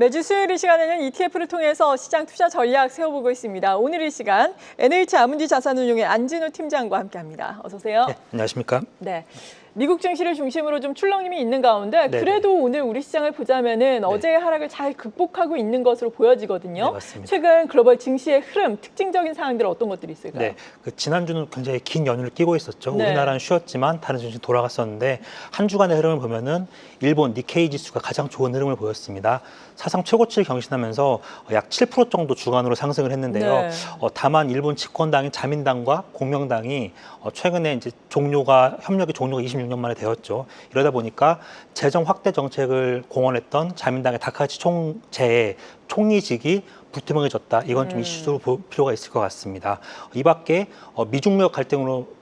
매주 수요일 이 시간에는 ETF를 통해서 시장 투자 전략 세워보고 있습니다. 오늘 이 시간 NH 아문디 자산운용의 안진우 팀장과 함께합니다. 어서 오세요. 네, 안녕하십니까? 네. 미국 증시를 중심으로 좀 출렁임이 있는 가운데 네네. 그래도 오늘 우리 시장을 보자면은 어제의 하락을 잘 극복하고 있는 것으로 보여지거든요. 네, 맞습니다. 최근 글로벌 증시의 흐름, 특징적인 사항들 어떤 것들이 있을까요? 네, 지난주는 굉장히 긴 연휴를 끼고 있었죠. 네. 우리나라는 쉬었지만 다른 증시 돌아갔었는데 한 주간의 흐름을 보면은 일본 니케이 지수가 가장 좋은 흐름을 보였습니다. 사상 최고치를 경신하면서 약 7% 정도 주간으로 상승을 했는데요. 네. 다만 일본 집권당인 자민당과 공명당이 최근에 이제 협력이 종료가 26년 만에 되었죠. 이러다 보니까 재정 확대 정책을 공언했던 자민당의 다카이치 총재의 총리직이 불투명해졌다. 이건 좀 이슈로 볼 필요가 있을 것 같습니다. 이 밖에 미중 무역 갈등으로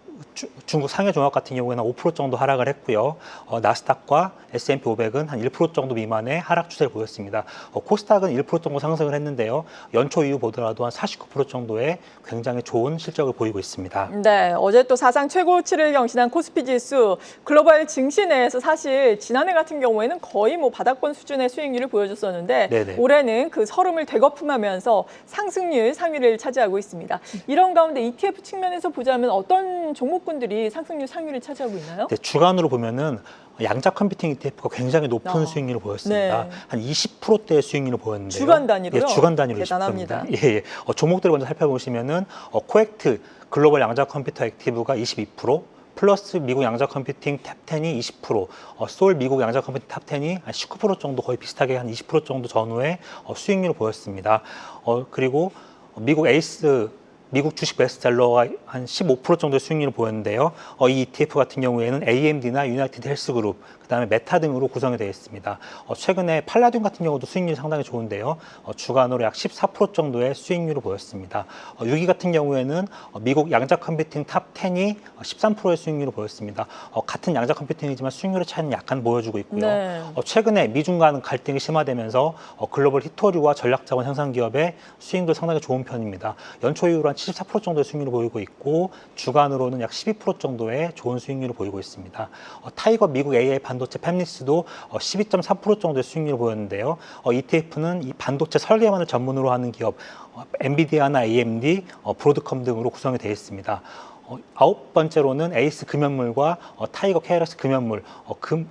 중국 상해종합 같은 경우에는 5% 정도 하락을 했고요. 나스닥과 S&P 500은 한 1% 정도 미만의 하락 추세를 보였습니다. 코스닥은 1% 정도 상승을 했는데요. 연초 이후 보더라도 한 49% 정도의 굉장히 좋은 실적을 보이고 있습니다. 네, 어제 또 사상 최고치를 경신한 코스피 지수, 글로벌 증시 내에서 사실 지난해 같은 경우에는 거의 뭐 바닥권 수준의 수익률을 보여줬었는데 네네. 올해는 그 서름을 되거품하면서 상승률 상위를 차지하고 있습니다. 이런 가운데 ETF 측면에서 보자면 어떤 종목군들이 상승률 상위를 차지하고 있나요? 네, 주간으로 보면은 양자 컴퓨팅 ETF가 굉장히 높은 수익률을 보였습니다. 네. 한 20%대의 수익률을 보였는데요. 주간 단위로요? 예, 주간 단위로 대단합니다. 20%입니다. 예, 예. 종목들을 먼저 살펴보시면은 코엑트 글로벌 양자 컴퓨터 액티브가 22%, 플러스 미국 양자 컴퓨팅 탑10이 20%, 소울 미국 양자 컴퓨팅 탑10이 한 19% 정도 거의 비슷하게 한 20% 정도 전후의 수익률을 보였습니다. 그리고 미국 주식 베스트셀러가 한 15% 정도의 수익률을 보였는데요. 이 ETF 같은 경우에는 AMD나 유나이티드 헬스그룹, 그다음에 메타 등으로 구성이 되어 있습니다. 최근에 팔라듐 같은 경우도 수익률이 상당히 좋은데요. 주간으로 약 14% 정도의 수익률을 보였습니다. 6위 같은 경우에는 미국 양자 컴퓨팅 탑10이 13%의 수익률을 보였습니다. 같은 양자 컴퓨팅이지만 수익률의 차이는 약간 보여주고 있고요. 네. 최근에 미중 간 갈등이 심화되면서 글로벌 히토류와 전략자원 생산 기업의 수익도 상당히 좋은 편입니다. 연초 이후로 한 74% 정도의 수익률을 보이고 있고 주간으로는 약 12% 정도의 좋은 수익률을 보이고 있습니다. 타이거 미국 AI 반도체 팹리스도 12.3% 정도의 수익률을 보였는데요. ETF는 이 반도체 설계만을 전문으로 하는 기업 엔비디아나 AMD, 브로드컴 등으로 구성이 되어 있습니다. 아홉 번째로는 에이스 금연물과 타이거 KLX 금연물,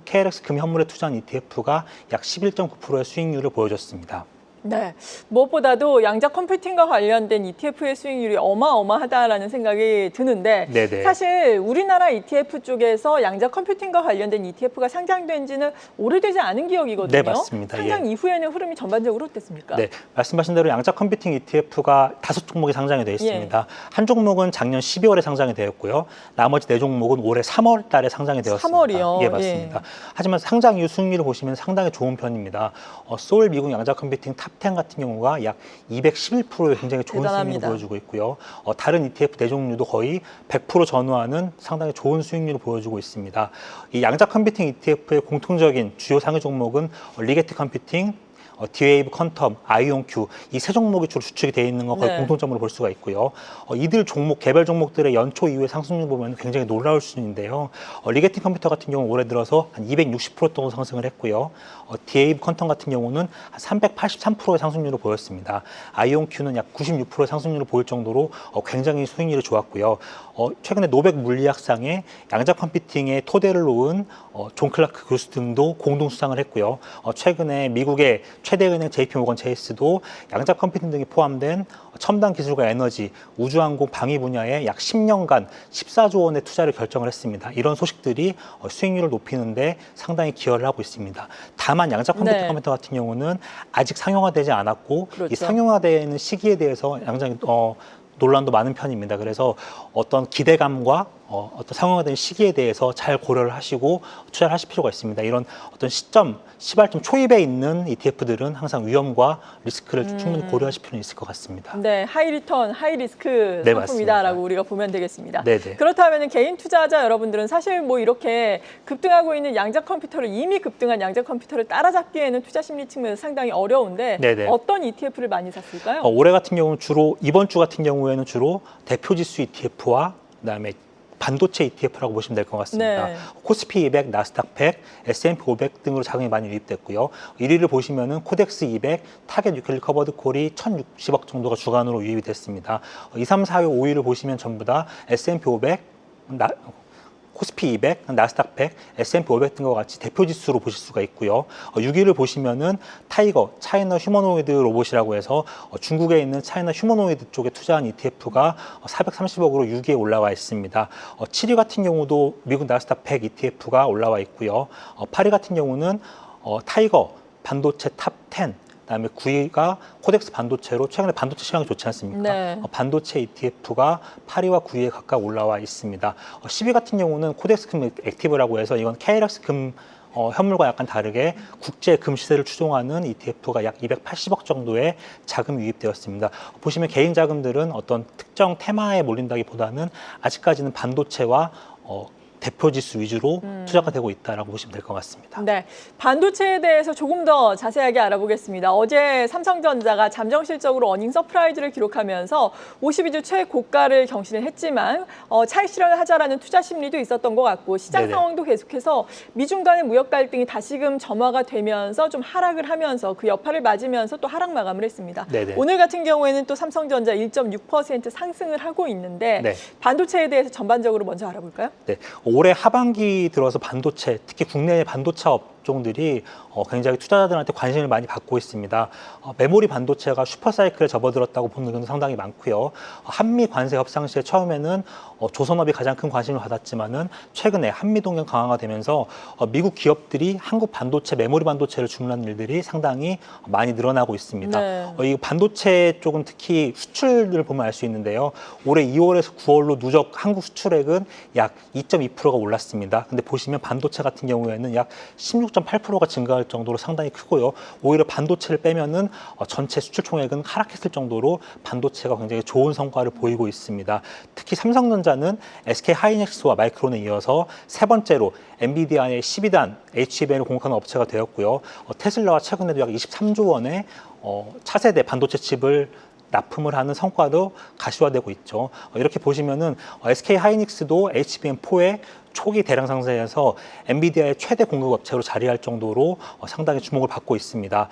KLX 금연물에 투자한 ETF가 약 11.9%의 수익률을 보여줬습니다. 네, 무엇보다도 양자 컴퓨팅과 관련된 ETF의 수익률이 어마어마하다라는 생각이 드는데 네네. 사실 우리나라 ETF 쪽에서 양자 컴퓨팅과 관련된 ETF가 상장된 지는 오래되지 않은 기억이거든요. 네, 맞습니다. 상장 이후에는 흐름이 전반적으로 어땠습니까? 네, 말씀하신 대로 양자 컴퓨팅 ETF가 5종목이 상장이 되어 있습니다. 한 종목은 작년 12월에 상장이 되었고요. 나머지 4종목은 올해 3월 달에 상장이 되었습니다. 3월이요? 예, 맞습니다. 하지만 상장 이후 수익률을 보시면 상당히 좋은 편입니다. 소울 미국 양자 컴퓨팅 탑10 같은 경우가 약 211%의 굉장히 좋은 수익률을 보여주고 있고요. 다른 ETF 4종류도 거의 100% 전후하는 상당히 좋은 수익률을 보여주고 있습니다. 이 양자 컴퓨팅 ETF의 공통적인 주요 상위 종목은 리게티 컴퓨팅, D-Wave 퀀텀, 아이온큐 이 세 종목이 주로 주축이 되어 있는 거 거의 공통점으로 볼 수가 있고요. 이들 종목 개별 종목들의 연초 이후의 상승률 보면 굉장히 놀라울 수준인데요. 리게팅 컴퓨터 같은 경우 올해 들어서 한 260% 정도 상승을 했고요. D-Wave 퀀텀 같은 경우는 한 383%의 상승률을 보였습니다. 아이온큐는 약 96%의 상승률을 보일 정도로 굉장히 수익률이 좋았고요. 최근에 노벨 물리학상에 양자 컴퓨팅의 토대를 놓은 존 클라크 교수 등도 공동 수상을 했고요. 최근에 미국의 최대은행 JP모건 체이스도 양자 컴퓨팅 등이 포함된 첨단 기술과 에너지, 우주항공 방위 분야에 약 10년간 14조 원의 투자를 결정을 했습니다. 이런 소식들이 수익률을 높이는데 상당히 기여를 하고 있습니다. 다만 양자 컴퓨터 같은 경우는 아직 상용화되지 않았고 그렇죠. 이 상용화되는 시기에 대해서 굉장히 논란도 많은 편입니다. 그래서 어떤 기대감과 어떤 상용화된 시기에 대해서 잘 고려를 하시고 투자를 하실 필요가 있습니다. 이런 어떤 시발점 초입에 있는 ETF들은 항상 위험과 리스크를 충분히 고려하실 필요는 있을 것 같습니다. 네, 하이 리턴, 하이 리스크 네, 상품이다라고 맞습니다. 우리가 보면 되겠습니다. 네네. 그렇다면 개인 투자자 여러분들은 사실 뭐 이렇게 급등하고 있는 양자 컴퓨터를 이미 급등한 양자 컴퓨터를 따라잡기에는 투자 심리 측면에서 상당히 어려운데 네네. 어떤 ETF를 많이 샀을까요? 올해 같은 경우는 이번 주 같은 경우에는 주로 대표 지수 ETF와 그다음에 반도체 ETF라고 보시면 될 것 같습니다. 네. 코스피 200, 나스닥 100, S&P 500 등으로 자금이 많이 유입됐고요. 1위를 보시면은 코덱스 200, 타겟 유클리 커버드 콜이 1,060억 정도가 주간으로 유입이 됐습니다. 2, 3, 4위, 5위를 보시면 전부 다 S&P 500, 코스피 200, 나스닥 100, S&P 500 등과 같이 대표 지수로 보실 수가 있고요. 6위를 보시면은 타이거, 차이나 휴머노이드 로봇이라고 해서 중국에 있는 차이나 휴머노이드 쪽에 투자한 ETF가 430억으로 6위에 올라와 있습니다. 7위 같은 경우도 미국 나스닥 100 ETF가 올라와 있고요. 8위 같은 경우는 타이거 반도체 탑 10, 그다음에 9위가 코덱스 반도체로 최근에 반도체 시장이 좋지 않습니까? 네. 반도체 ETF가 8위와 9위에 각각 올라와 있습니다. 10위 같은 경우는 코덱스 금 액티브라고 해서 이건 KLX 금 현물과 약간 다르게 국제 금 시세를 추종하는 ETF가 약 280억 정도의 자금이 유입되었습니다. 보시면 개인 자금들은 어떤 특정 테마에 몰린다기보다는 아직까지는 반도체와 대표 지수 위주로 투자가 되고 있다라고 보시면 될 것 같습니다. 네, 반도체에 대해서 조금 더 자세하게 알아보겠습니다. 어제 삼성전자가 잠정 실적으로 어닝 서프라이즈를 기록하면서 52주 최고가를 경신을 했지만 차익 실현을 하자라는 투자 심리도 있었던 것 같고 시장 네네. 상황도 계속해서 미중 간의 무역 갈등이 다시금 점화가 되면서 좀 하락을 하면서 그 여파를 맞으면서 또 하락 마감을 했습니다. 네네. 오늘 같은 경우에는 또 삼성전자 1.6% 상승을 하고 있는데 네. 반도체에 대해서 전반적으로 먼저 알아볼까요? 네, 올해 하반기 들어서 반도체, 특히 국내 반도체 업종들이 굉장히 투자자들한테 관심을 많이 받고 있습니다. 메모리 반도체가 슈퍼사이클에 접어들었다고 보는 의견도 상당히 많고요. 한미 관세 협상 시에 처음에는 조선업이 가장 큰 관심을 받았지만은 최근에 한미 동맹 강화가 되면서 미국 기업들이 한국 반도체, 메모리 반도체를 주문하는 일들이 상당히 많이 늘어나고 있습니다. 네. 이 반도체 쪽은 특히 수출을 보면 알 수 있는데요. 올해 2월에서 9월로 누적 한국 수출액은 약 2.2%가 올랐습니다. 근데 보시면 반도체 같은 경우에는 약 16.8%가 증가할 정도로 상당히 크고요. 오히려 반도체를 빼면은 전체 수출 총액은 하락했을 정도로 반도체가 굉장히 좋은 성과를 보이고 있습니다. 특히 삼성전자는 SK 하이닉스와 마이크론에 이어서 세 번째로 엔비디아의 12단 HBM을 공급하는 업체가 되었고요. 테슬라와 최근에도 약 23조 원의 차세대 반도체 칩을 납품을 하는 성과도 가시화되고 있죠. 이렇게 보시면은 SK 하이닉스도 HBM4의 초기 대량 상세에서 엔비디아의 최대 공급 업체로 자리할 정도로 상당히 주목을 받고 있습니다.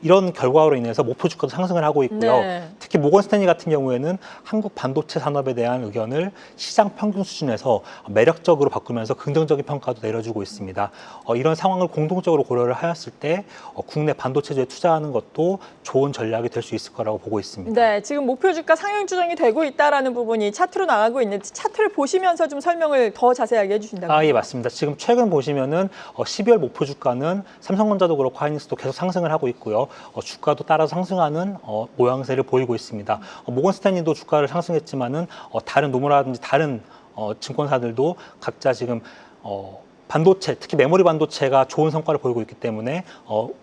이런 결과로 인해서 목표 주가도 상승을 하고 있고요. 네. 특히 모건 스탠리 같은 경우에는 한국 반도체 산업에 대한 의견을 시장 평균 수준에서 매력적으로 바꾸면서 긍정적인 평가도 내려주고 있습니다. 이런 상황을 공동적으로 고려를 하였을 때 국내 반도체주에 투자하는 것도 좋은 전략이 될 수 있을 거라고 보고 있습니다. 네, 지금 목표 주가 상향 조정이 되고 있다라는 부분이 차트로 나가고 있는데 차트를 보시면서 좀 설명을 더 자세하게 해주신다면. 예, 맞습니다. 지금 최근 보시면은 12월 목표 주가는 삼성전자도 그렇고 하이닉스도 계속 상승을 하고 있고요. 주가도 따라서 상승하는 모양새를 보이고 있습니다. 모건 스탠리도 주가를 상승했지만은 다른 노무라든지 다른 증권사들도 각자 지금 반도체, 특히 메모리 반도체가 좋은 성과를 보이고 있기 때문에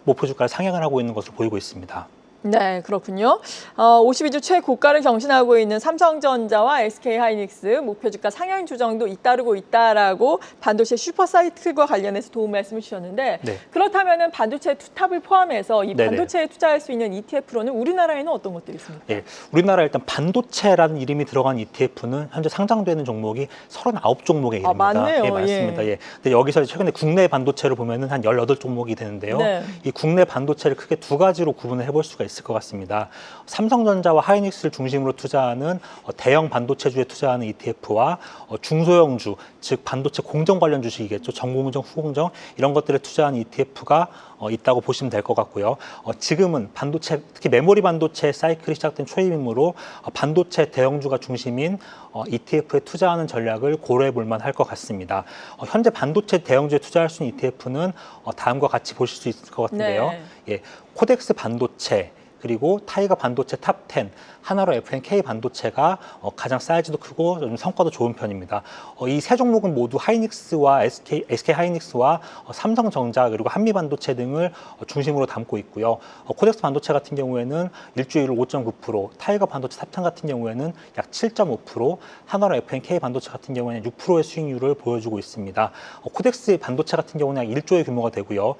목표 주가를 상향을 하고 있는 것으로 보이고 있습니다. 네, 그렇군요. 52주 최고가를 경신하고 있는 삼성전자와 SK하이닉스 목표 주가 상향 조정도 잇따르고 있다라고 반도체 슈퍼사이클과 관련해서 도움 말씀을 주셨는데 네. 그렇다면 반도체 투탑을 포함해서 이 네네. 반도체에 투자할 수 있는 ETF로는 우리나라에는 어떤 것들이 있습니까? 예, 우리나라 일단 반도체라는 이름이 들어간 ETF는 현재 상장되는 종목이 39종목에 이릅니다. 많네요. 예, 맞습니다. 예. 근데 여기서 최근에 국내 반도체를 보면은 한 18종목이 되는데요. 네. 이 국내 반도체를 크게 두 가지로 구분을 해볼 수가 있을 것 같습니다. 삼성전자와 하이닉스를 중심으로 투자하는 대형 반도체주에 투자하는 ETF와 중소형주, 즉 반도체 공정 관련 주식이겠죠. 전공정, 후공정 이런 것들에 투자하는 ETF가 있다고 보시면 될 것 같고요. 지금은 반도체, 특히 메모리 반도체 사이클이 시작된 초입이므로 반도체 대형주가 중심인 ETF에 투자하는 전략을 고려해 볼 만할 것 같습니다. 현재 반도체 대형주에 투자할 수 있는 ETF는 다음과 같이 보실 수 있을 것 같은데요. 네. 예, 코덱스 반도체, 그리고 타이거 반도체 탑 10, 하나로 FNK 반도체가 가장 사이즈도 크고 좀 성과도 좋은 편입니다. 이 세 종목은 모두 하이닉스와 SK 하이닉스와 삼성전자 그리고 한미반도체 등을 중심으로 담고 있고요. 코덱스 반도체 같은 경우에는 일주일 5.9%, 타이거 반도체 탑10 같은 경우에는 약 7.5%, 하나로 FNK 반도체 같은 경우에는 6%의 수익률을 보여주고 있습니다. 코덱스 반도체 같은 경우는 약 1조의 규모가 되고요.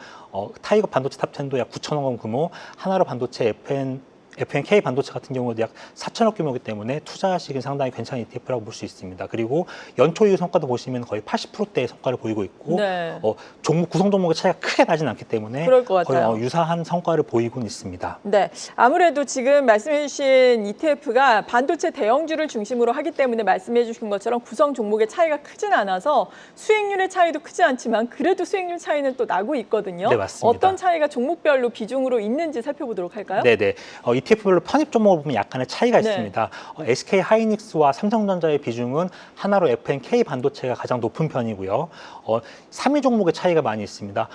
타이거 반도체 탑10도 약 9천억 원 규모, 하나로 반도체 FNK 반도체 같은 경우도 약 4천억 규모이기 때문에 투자하시기엔 상당히 괜찮은 ETF라고 볼 수 있습니다. 그리고 연초 이후 성과도 보시면 거의 80%대의 성과를 보이고 있고 네. 종목 구성 종목의 차이가 크게 나진 않기 때문에 그럴 것 같아요. 거의 유사한 성과를 보이고는 있습니다. 네, 아무래도 지금 말씀해주신 ETF가 반도체 대형주를 중심으로 하기 때문에 말씀해주신 것처럼 구성 종목의 차이가 크진 않아서 수익률의 차이도 크지 않지만 그래도 수익률 차이는 또 나고 있거든요. 네, 맞습니다. 어떤 차이가 종목별로 비중으로 있는지 살펴보도록 할까요? 네네. ETF별로 편입 종목을 보면 약간의 차이가 네. 있습니다. SK 하이닉스와 삼성전자의 비중은 하나로 FNK 반도체가 가장 높은 편이고요. 3위 종목의 차이가 많이 있습니다.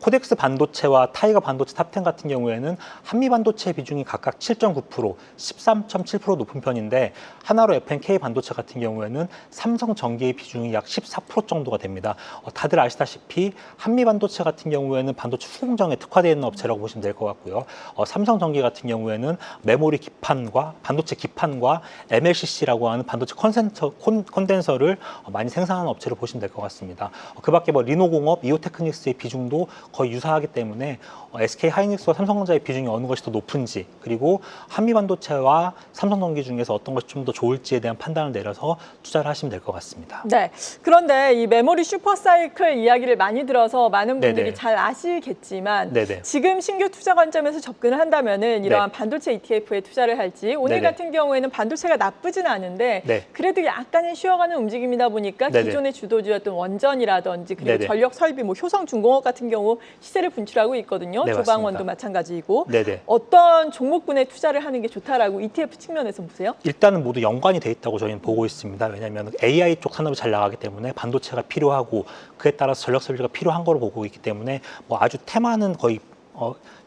코덱스 반도체와 타이거 반도체 탑10 같은 경우에는 한미 반도체 비중이 각각 7.9%, 13.7% 높은 편인데 하나로 FNK 반도체 같은 경우에는 삼성전기의 비중이 약 14% 정도가 됩니다. 다들 아시다시피 한미 반도체 같은 경우에는 반도체 수공정에 특화되어 있는 업체라고 보시면 될 것 같고요. 삼성전기 같은 경우에는 메모리 기판과 반도체 기판과 MLCC라고 하는 반도체 콘덴서를 많이 생산하는 업체로 보시면 될 것 같습니다. 그 밖에 리노공업, 이오테크닉스의 비중도 거의 유사하기 때문에 SK 하이닉스와 삼성전자의 비중이 어느 것이 더 높은지, 그리고 한미 반도체와 삼성전기 중에서 어떤 것이 좀 더 좋을지에 대한 판단을 내려서 투자를 하시면 될 것 같습니다. 네. 그런데 이 메모리 슈퍼사이클 이야기를 많이 들어서 많은 분들이 네네. 잘 아시겠지만 네네. 지금 신규 투자 관점에서 접근을 한다면은 이러한 네. 반도체 ETF에 투자를 할지, 오늘 네네. 같은 경우에는 반도체가 나쁘진 않은데 네. 그래도 약간은 쉬어가는 움직임이다 보니까 네네. 기존의 주도주였던 원전이라든지 그리고 네네. 전력 설비, 효성중공업 같은 경우 시세를 분출하고 있거든요. 네, 조방원도 맞습니다. 마찬가지이고. 네네. 어떤 종목군에 투자를 하는 게 좋다라고 ETF 측면에서 보세요? 일단은 모두 연관이 돼 있다고 저희는 보고 있습니다. 왜냐하면 AI 쪽 산업이 잘 나가기 때문에 반도체가 필요하고 그에 따라서 전력 설비가 필요한 거로 보고 있기 때문에 아주 테마는 거의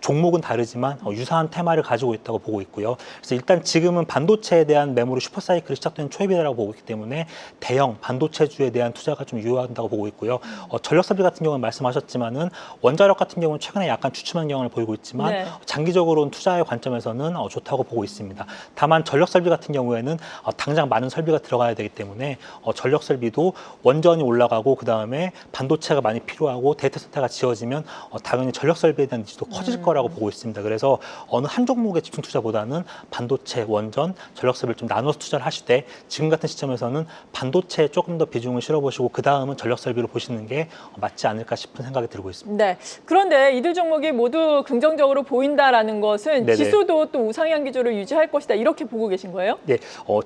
종목은 다르지만 유사한 테마를 가지고 있다고 보고 있고요. 그래서 일단 지금은 반도체에 대한 매물이 슈퍼사이클이 시작되는 초입이라고 보고 있기 때문에 대형 반도체주에 대한 투자가 좀 유효한다고 보고 있고요. 전력 설비 같은 경우는 말씀하셨지만은 원자력 같은 경우는 최근에 약간 주춤한 경향을 보이고 있지만 네. 장기적으로는 투자의 관점에서는 좋다고 보고 있습니다. 다만 전력 설비 같은 경우에는 당장 많은 설비가 들어가야 되기 때문에 전력 설비도 원전이 올라가고 그 다음에 반도체가 많이 필요하고 데이터 센터가 지어지면 당연히 전력 설비에 대한 니즈도 커질 거라고 보고 있습니다. 그래서 어느 한 종목에 집중 투자보다는 반도체, 원전, 전력 설비를 좀 나눠서 투자를 하시되 지금 같은 시점에서는 반도체에 조금 더 비중을 실어보시고 그 다음은 전력 설비로 보시는 게 맞지 않을까 싶은 생각이 들고 있습니다. 네. 그런데 이들 종목이 모두 긍정적으로 보인다라는 것은 네네. 지수도 또 우상향 기조를 유지할 것이다 이렇게 보고 계신 거예요? 네,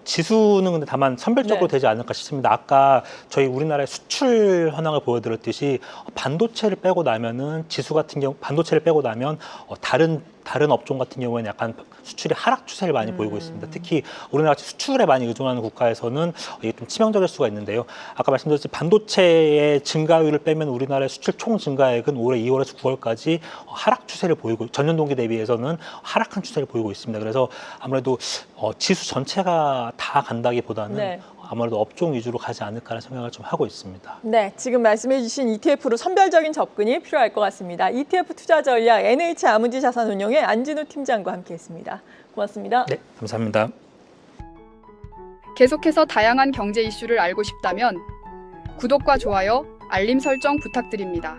지수는 근데 다만 선별적으로 네. 되지 않을까 싶습니다. 아까 저희 우리나라의 수출 현황을 보여드렸듯이 반도체를 빼고 나면은 지수 같은 경우 반도체를 빼고 나면 다른 업종 같은 경우에는 약간 수출이 하락 추세를 많이 보이고 있습니다. 특히 우리나라 같이 수출에 많이 의존하는 국가에서는 이게 좀 치명적일 수가 있는데요. 아까 말씀드렸듯이 반도체의 증가율을 빼면 우리나라의 수출 총 증가액은 올해 2월에서 9월까지 하락 추세를 보이고 전년 동기 대비해서는 하락한 추세를 보이고 있습니다. 그래서 아무래도 지수 전체가 다 간다기보다는 네. 아무래도 업종 위주로 가지 않을까라는 생각을 좀 하고 있습니다. 네, 지금 말씀해 주신 ETF로 선별적인 접근이 필요할 것 같습니다. ETF 투자 전략 NH 아무지 자산운용의 안진우 팀장과 함께했습니다. 고맙습니다. 네, 감사합니다. 계속해서 다양한 경제 이슈를 알고 싶다면 구독과 좋아요, 알림 설정 부탁드립니다.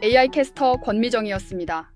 AI 캐스터 권미정이었습니다.